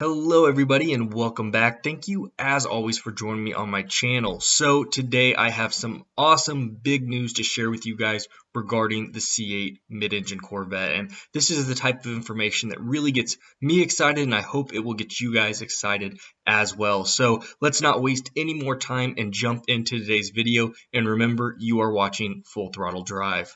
Hello everybody and welcome back. Thank you as always for joining me on my channel. So today I have some awesome big news to share with you guys regarding the C8 mid-engine Corvette, and this is the type of information that really gets me excited, and I hope it will get you guys excited as well. So let's not waste any more time and jump into today's video, and remember, you are watching Full Throttle Drive.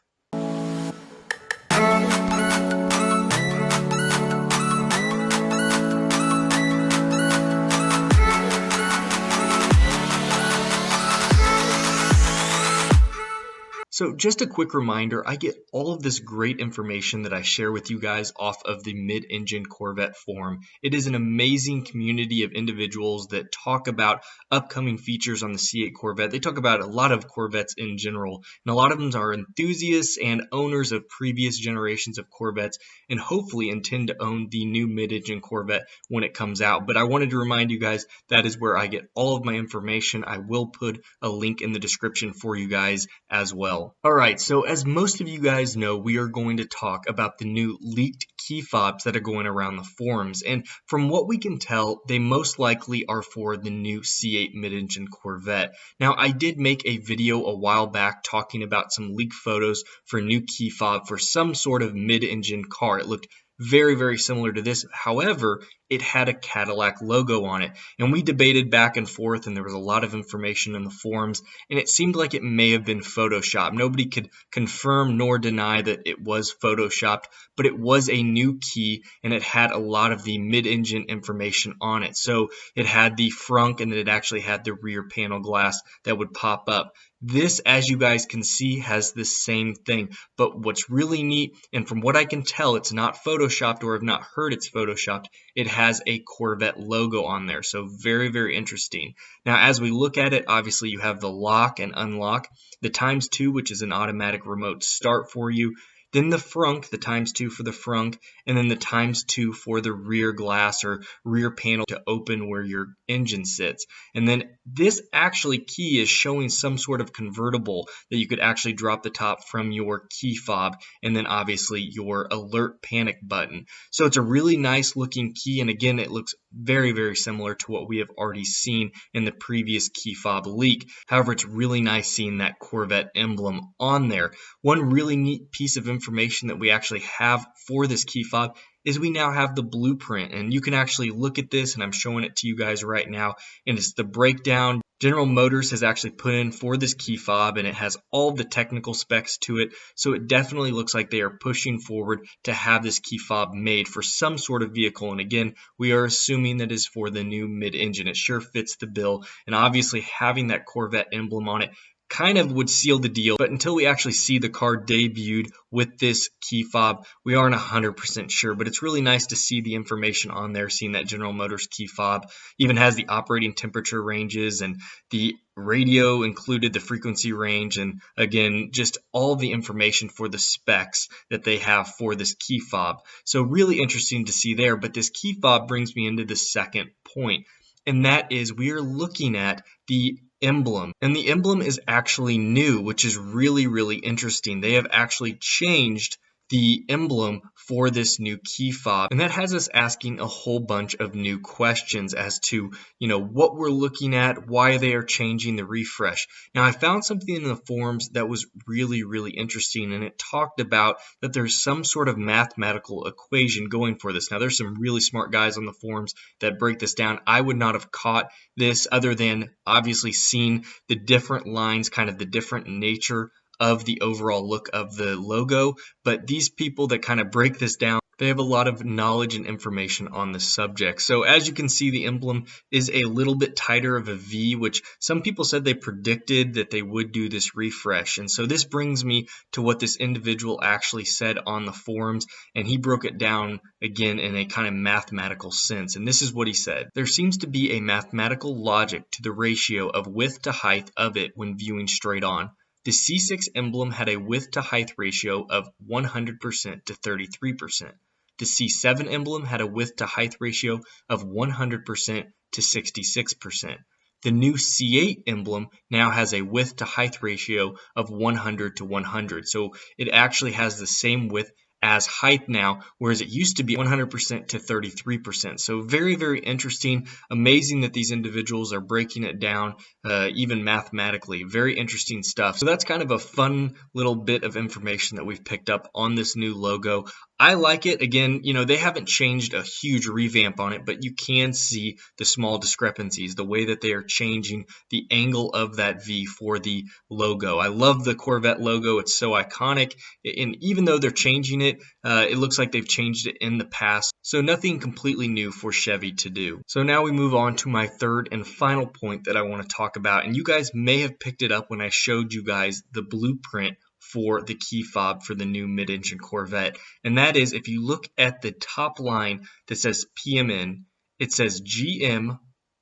So just a quick reminder, I get all of this great information that I share with you guys off of the Mid-Engine Corvette forum. It is an amazing community of individuals that talk about upcoming features on the C8 Corvette. They talk about a lot of Corvettes in general, and a lot of them are enthusiasts and owners of previous generations of Corvettes, and hopefully intend to own the new mid-engine Corvette when it comes out. But I wanted to remind you guys that is where I get all of my information. I will put a link in the description for you guys as well. Alright, so as most of you guys know, we are going to talk about the new leaked key fobs that are going around the forums, and from what we can tell, they most likely are for the new C8 mid-engine Corvette. Now, I did make a video a while back talking about some leaked photos for a new key fob for some sort of mid-engine car. It looked very similar to this. However, it had a Cadillac logo on it, and we debated back and forth, and there was a lot of information in the forums, and it seemed like it may have been photoshopped. Nobody could confirm nor deny that it was photoshopped, but it was a new key, and it had a lot of the mid-engine information on it. So it had the frunk, and it actually had the rear panel glass that would pop up. This, as you guys can see, has the same thing, but what's really neat, and from what I can tell, it's not photoshopped, or I've not heard it's photoshopped, it has a Corvette logo on there, so very interesting. Now, as we look at it, obviously you have the lock and unlock, the ×2, which is an automatic remote start for you, then the frunk, the ×2 for the frunk, and then the ×2 for the rear glass or rear panel to open where your engine sits. And then this actually key is showing some sort of convertible that you could actually drop the top from your key fob, and then obviously your alert panic button. So it's a really nice looking key, and again, it looks very similar to what we have already seen in the previous key fob leak. However, it's really nice seeing that Corvette emblem on there. One really neat piece of information that we actually have for this key fob is we now have the blueprint, and you can actually look at this, and I'm showing it to you guys right now, and it's the breakdown General Motors has actually put in for this key fob, and it has all the technical specs to it, so it definitely looks like they are pushing forward to have this key fob made for some sort of vehicle. And again, we are assuming that is for the new mid-engine. It sure fits the bill, and obviously having that Corvette emblem on it kind of would seal the deal, but until we actually see the car debuted with this key fob, we aren't 100% sure. But it's really nice to see the information on there, seeing that General Motors key fob even has the operating temperature ranges and the radio included, the frequency range, and again, just all the information for the specs that they have for this key fob. So really interesting to see there. But this key fob brings me into the second point, and that is we are looking at the emblem, and the emblem is actually new, which is really interesting. They have actually changed the emblem for this new key fob, and that has us asking a whole bunch of new questions as to what we're looking at, why they are changing the refresh. Now, I found something in the forums that was really interesting, and it talked about that there's some sort of mathematical equation going for this. Now, there's some really smart guys on the forums that break this down. I would not have caught this other than obviously seeing the different lines, kind of the different nature of the overall look of the logo, but these people that kind of break this down, they have a lot of knowledge and information on the subject. So as you can see, the emblem is a little bit tighter of a V, which some people said they predicted that they would do this refresh. And so this brings me to what this individual actually said on the forums, and he broke it down again in a kind of mathematical sense. And this is what he said: there seems to be a mathematical logic to the ratio of width to height of it when viewing straight on. The C6 emblem had a width to height ratio of 100% to 33%. The C7 emblem had a width to height ratio of 100% to 66%. The new C8 emblem now has a width to height ratio of 100 to 100. So it actually has the same width as height now, whereas it used to be 100% to 33%. So very, very interesting. Amazing that these individuals are breaking it down even mathematically. Very interesting stuff. So that's kind of a fun little bit of information that we've picked up on this new logo. I like it. Again, they haven't changed a huge revamp on it, but you can see the small discrepancies, the way that they are changing the angle of that V for the logo. I love the Corvette logo. It's so iconic. And even though they're changing it, it looks like they've changed it in the past. So nothing completely new for Chevy to do. So now we move on to my third and final point that I want to talk about. And you guys may have picked it up when I showed you guys the blueprint for the key fob for the new mid-engine Corvette. And that is, if you look at the top line that says PMN, it says GM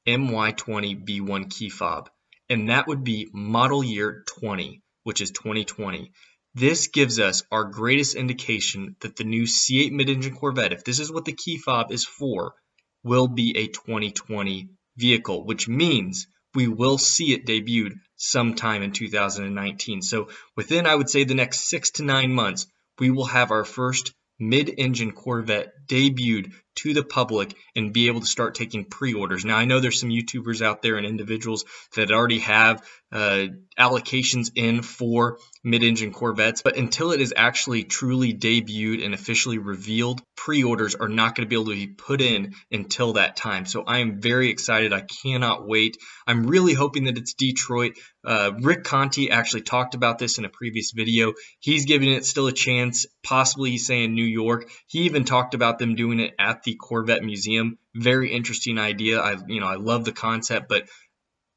MY20B1 key fob. And that would be model year 20, which is 2020. This gives us our greatest indication that the new C8 mid-engine Corvette, if this is what the key fob is for, will be a 2020 vehicle, which means we will see it debuted sometime in 2019. So within, I would say, the next 6 to 9 months, we will have our first mid-engine Corvette debuted to the public and be able to start taking pre-orders. Now, I know there's some YouTubers out there and individuals that already have allocations in for mid-engine Corvettes, but until it is actually truly debuted and officially revealed, pre-orders are not going to be able to be put in until that time. So I am very excited. I cannot wait. I'm really hoping that it's Detroit. Rick Conti actually talked about this in a previous video. He's giving it still a chance. Possibly he's saying New York. He even talked about them doing it at the Corvette Museum. Very interesting idea. I love the concept, but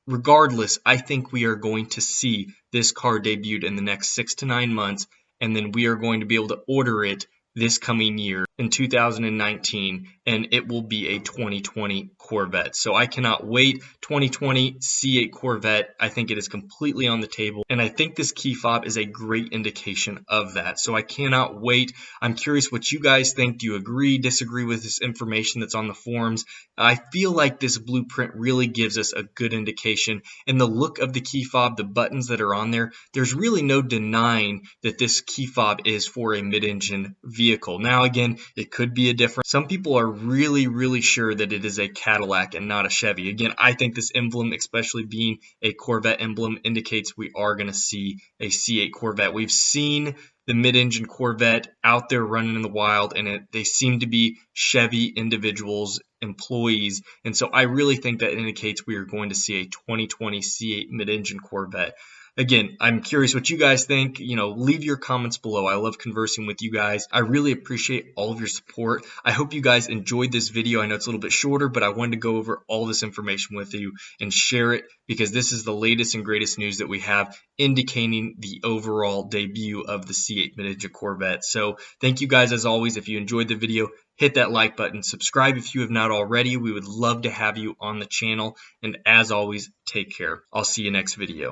regardless, I think we are going to see this car debuted in the next 6 to 9 months, and then we are going to be able to order it this coming year in 2019, and it will be a 2020 Corvette. So I cannot wait. 2020 C8 Corvette, I think it is completely on the table, and I think this key fob is a great indication of that. So I cannot wait. I'm curious what you guys think. Do you agree, disagree with this information that's on the forums? I feel like this blueprint really gives us a good indication, and the look of the key fob, the buttons that are on there, there's really no denying that this key fob is for a mid-engine vehicle. Now again, it could be a different. Some people are really, really sure that it is a Cadillac and not a Chevy. Again, I think this emblem, especially being a Corvette emblem, indicates we are going to see a C8 Corvette. We've seen the mid-engine Corvette out there running in the wild, and they seem to be Chevy individuals, employees, and so I really think that indicates we are going to see a 2020 C8 mid-engine Corvette. Again, I'm curious what you guys think. Leave your comments below. I love conversing with you guys. I really appreciate all of your support. I hope you guys enjoyed this video. I know it's a little bit shorter, but I wanted to go over all this information with you and share it because this is the latest and greatest news that we have indicating the overall debut of the C8 mid-engine Corvette. So thank you guys as always. If you enjoyed the video, hit that like button, subscribe if you have not already. We would love to have you on the channel. And as always, take care. I'll see you next video.